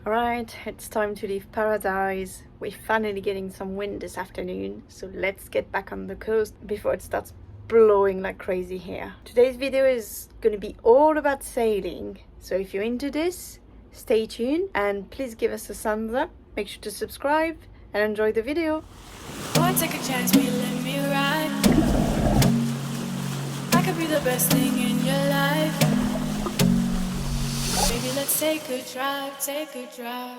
Alright, it's time to leave paradise. We're finally getting some wind this afternoon, so let's get back on the coast before it starts blowing like crazy here. Today's video is going to be all about sailing, so if you're into this, stay tuned and please give us a thumbs up, make sure to subscribe and enjoy the video. Boy, take a chance, will you let me ride? I could be the best thing in your life. Baby, let's take a drive, take a drive.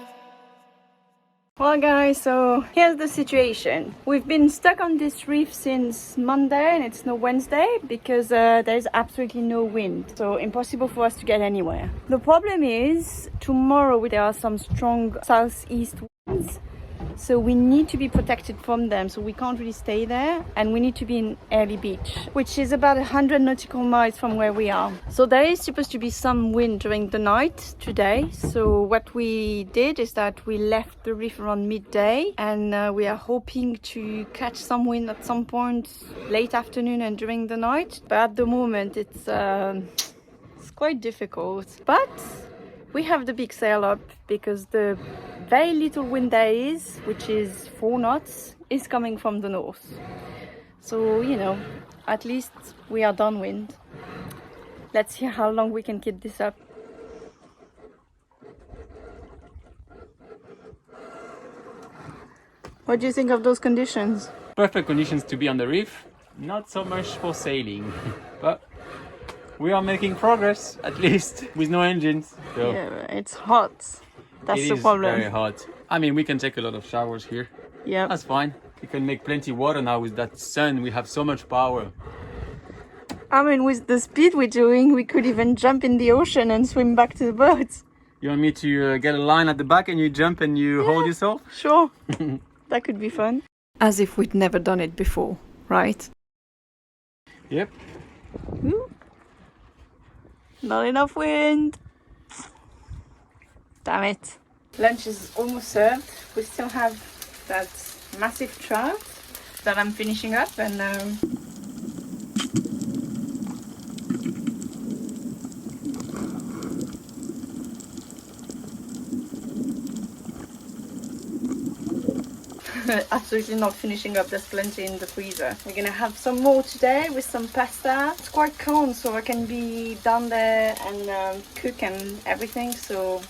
Well guys, so here's the situation. We've been stuck on this reef since Monday and it's now Wednesday because there's absolutely no wind. So impossible for us to get anywhere. The problem is tomorrow there are some strong southeast winds. So we need to be protected from them, so we can't really stay there, and we need to be in Airlie Beach, which is about 100 nautical miles from where we are. So there is supposed to be some wind during the night today. So what we did is that we left the reef around midday, and we are hoping to catch some wind at some point late afternoon and during the night. But at the moment it's quite difficult. But we have the big sail up because the very little wind there is, which is 4 knots, is coming from the north. So, you know, at least we are downwind. Let's see how long we can keep this up. What do you think of those conditions? Perfect conditions to be on the reef, not so much for sailing, but we are making progress, at least, with no engines. So Yeah, it's hot. That's the problem. It is very hot. I mean, we can take a lot of showers here. Yeah. That's fine. We can make plenty of water now with that sun. We have so much power. I mean, with the speed we're doing, we could even jump in the ocean and swim back to the boat. You want me to get a line at the back and you jump and you hold yourself? Sure. That could be fun. As if we'd never done it before, right? Yep. Ooh. Not enough wind. Damn it. Lunch is almost served. We still have that massive trout that I'm finishing up, and absolutely not finishing up. There's plenty in the freezer. We're gonna have some more today with some pasta. It's quite cold, so I can be down there and cook and everything, so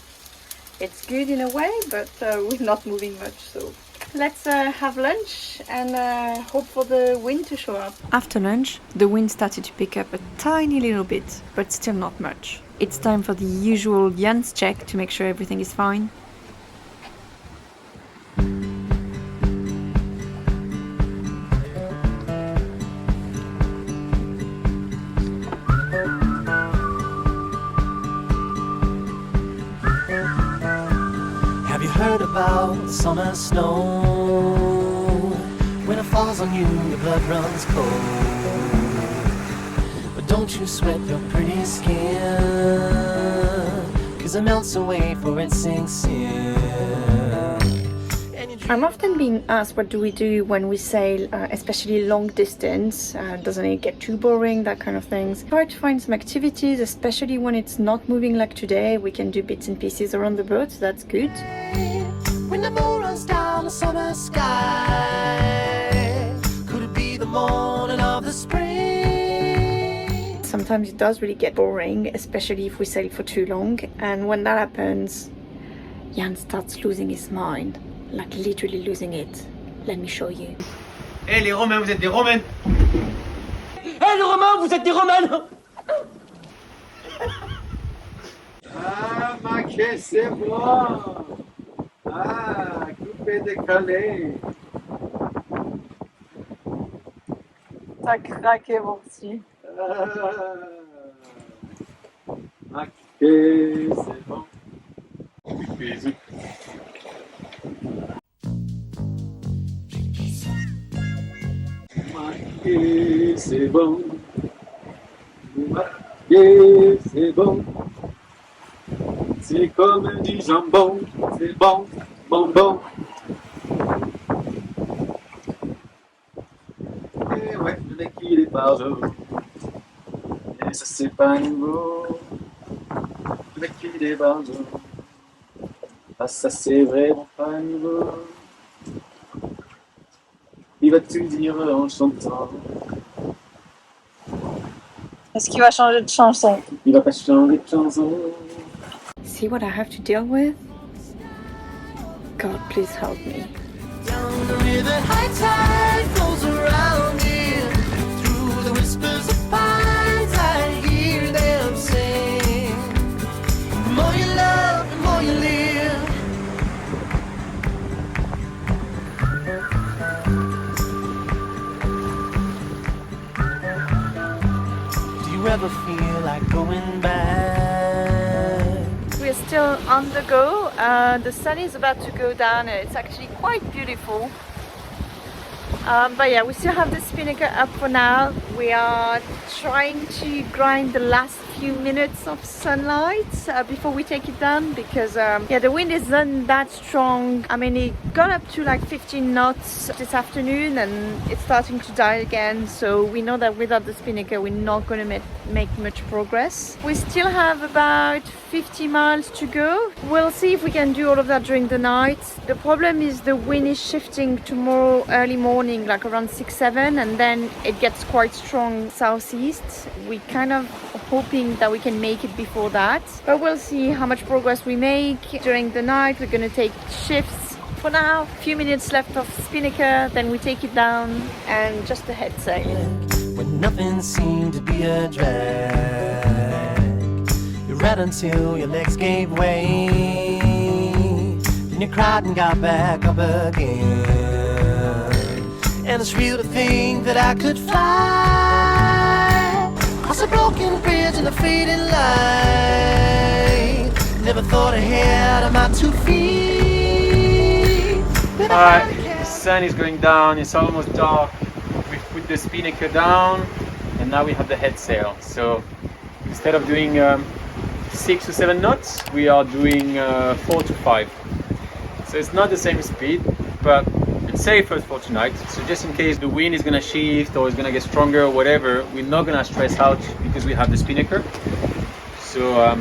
it's good in a way, but we're not moving much. So let's have lunch and hope for the wind to show up. After lunch, the wind started to pick up a tiny little bit, but still not much. It's time for the usual Wan't check to make sure everything is fine. Have you heard about summer snow? When it falls on you, your blood runs cold. But don't you sweat your pretty skin, 'cause it melts away for it sinks in. I'm often being asked what do we do when we sail, especially long distance, doesn't it get too boring, that kind of things. Try to find some activities, especially when it's not moving like today. We can do bits and pieces around the boat, so that's good. When the moon runs down the summer sky, could it be the morning of the spring? Sometimes it does really get boring, especially if we sail for too long, and when that happens, Jan starts losing his mind. Like literally losing it. Let me show you. Eh les Romains, vous êtes des Romains. Eh les Romains, vous êtes des Romains. Ah, ma que c'est bon. Ah, coupé décalé. T'as craqué mon petit. Ah, ma que c'est bon. Bisous. Marqué, c'est bon. Marqué, c'est bon. C'est comme du jambon. C'est bon, bonbon. Et ouais, le mec il est partout. Et ça c'est pas nouveau. Le mec il est partout. Ah, ça c'est vraiment pas nouveau. Il va tout dire en chantant. Est-ce qu'il va changer de chanson? Il va pas changer de chanson. See what I have to deal with? God, please help me. Down the river, high tide flows around here. Through the whispers of pines, I hear them sing. The more you love, the more you live. Do you ever feel like going back? We're still on the go. The sun is about to go down and it's actually quite beautiful. But yeah, we still have the Spinnaker up for now. We are trying to grind the last few minutes of sunlight before we take it down because yeah, the wind isn't that strong. I mean, it got up to like 15 knots this afternoon and it's starting to die again. So we know that without the Spinnaker, we're not going to make much progress. We still have about 50 miles to go. We'll see if we can do all of that during the night. The problem is the wind is shifting tomorrow early morning, like around 6-7, and then it gets quite strong southeast. We kind of hoping that we can make it before that, but we'll see how much progress we make during the night. We're going to take shifts. For now, a few minutes left of Spinnaker, then we take it down and just a head sail. When nothing seemed to be a drag, you read until your legs gave way. Then you cried and got back up again. And it's real to think that I could fly across a broken bridge in the fading light. Never thought ahead of my 2 feet. Alright, the sun is going down, it's almost dark. We've put the Spinnaker down and now we have the head sail. So instead of doing 6 to 7 knots, we are doing 4 to 5. So it's not the same speed, but it's safer for tonight. So just in case the wind is gonna shift or it's gonna get stronger or whatever, we're not gonna stress out because we have the Spinnaker. So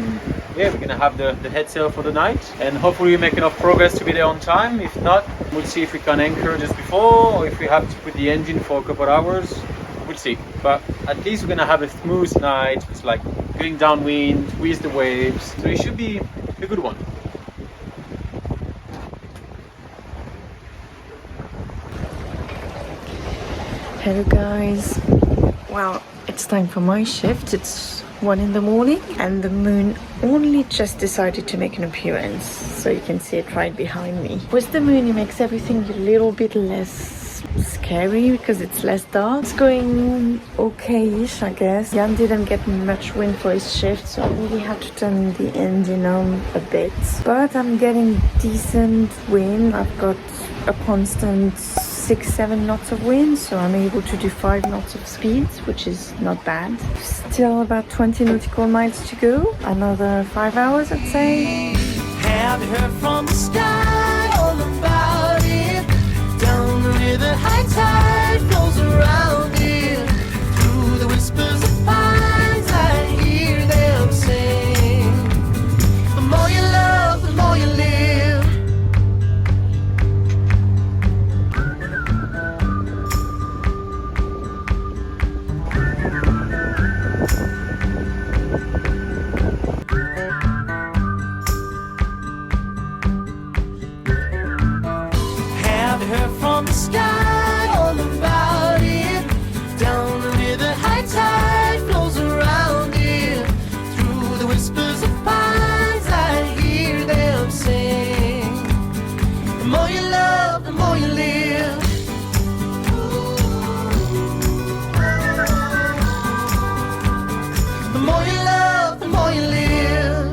yeah, we're gonna have the head sail for the night and hopefully we make enough progress to be there on time. If not, we'll see if we can anchor just before or if we have to put the engine for a couple of hours. We'll see. But at least we're gonna have a smooth night. It's like going downwind with the waves. So it should be a good one. Hello guys. Well, it's time for my shift. It's 1 in the morning and the moon only just decided to make an appearance. So you can see it right behind me. With the moon, it makes everything a little bit less scary because it's less dark. It's going okay-ish, I guess. Jan didn't get much wind for his shift, so I really had to turn the engine on a bit. But I'm getting decent wind. I've got a constant 6-7 knots of wind, so I'm able to do 5 knots of speed, which is not bad. Still about 20 nautical miles to go. Another 5 hours, I'd say. Have you heard from the sky all about it? Down the river, high tide flows around it. Through the whispers of pines, I hear them sing. The more you love, the more you live. Heard from the sky all about it. Down the river, high tide flows around it. Through the whispers of pines, I hear them sing. The more you love, the more you live. The more you love, the more you live.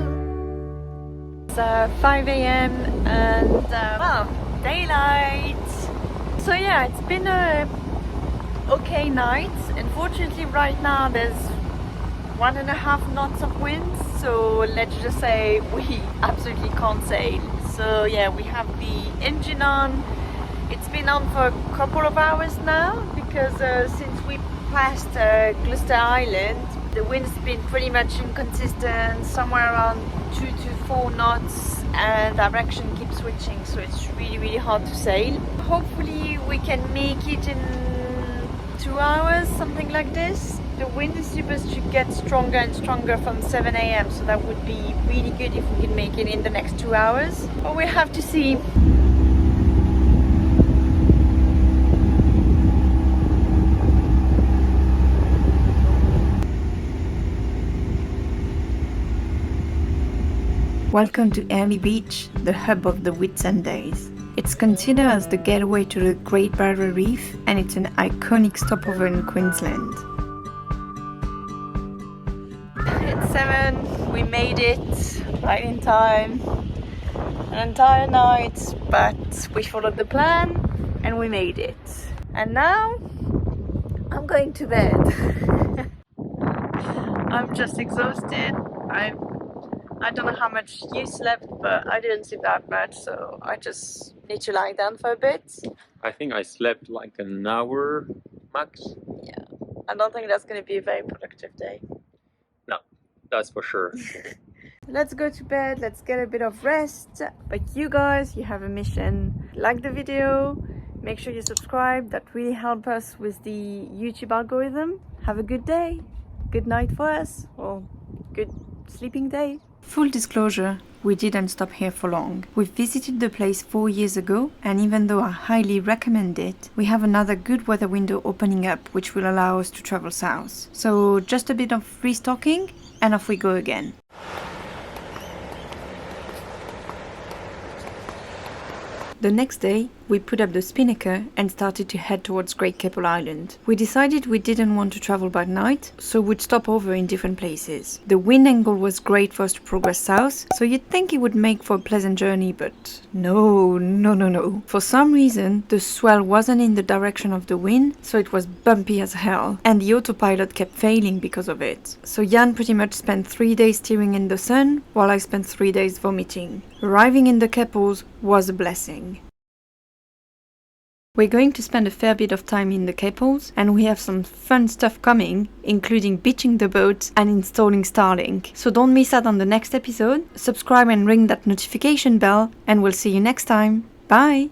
It's 5 a.m. and well, daylight. So yeah, it's been a okay night. Unfortunately right now there's 1.5 knots of wind, so let's just say we absolutely can't sail. So yeah, we have the engine on. It's been on for a couple of hours now because since we passed Gloucester Island, the wind's been pretty much inconsistent, somewhere around 2 to 4 knots, and direction keeps switching, so it's really hard to sail. Hopefully we can make it in 2 hours, something like this. The wind is supposed to get stronger and stronger from 7 a.m, so that would be really good if we can make it in the next 2 hours. But we have to see. Welcome to Airlie Beach, the hub of the Whitsundays. It's considered as the gateway to the Great Barrier Reef, and it's an iconic stopover in Queensland. It's 7, we made it right in time. An entire night, but we followed the plan and we made it. And now I'm going to bed. I'm just exhausted. I don't know how much you slept, but I didn't sleep that much, so I just need to lie down for a bit. I think I slept like an hour max. Yeah, I don't think that's going to be a very productive day. No, that's for sure. Let's go to bed, let's get a bit of rest. But you guys, you have a mission. Like the video, make sure you subscribe. That really helps us with the YouTube algorithm. Have a good day, good night for us, or good sleeping day. Full disclosure, we didn't stop here for long. We visited the place 4 years ago, and even though I highly recommend it, we have another good weather window opening up which will allow us to travel south. So just a bit of restocking and off we go again. The next day, we put up the Spinnaker and started to head towards Great Keppel Island. We decided we didn't want to travel by night, so we'd stop over in different places. The wind angle was great for us to progress south, so you'd think it would make for a pleasant journey, but no. For some reason, the swell wasn't in the direction of the wind, so it was bumpy as hell, and the autopilot kept failing because of it. So Jan pretty much spent 3 days steering in the sun, while I spent 3 days vomiting. Arriving in the Keppels was a blessing. We're going to spend a fair bit of time in the Keppels, and we have some fun stuff coming, including beaching the boat and installing Starlink. So don't miss out on the next episode, subscribe and ring that notification bell, and we'll see you next time. Bye!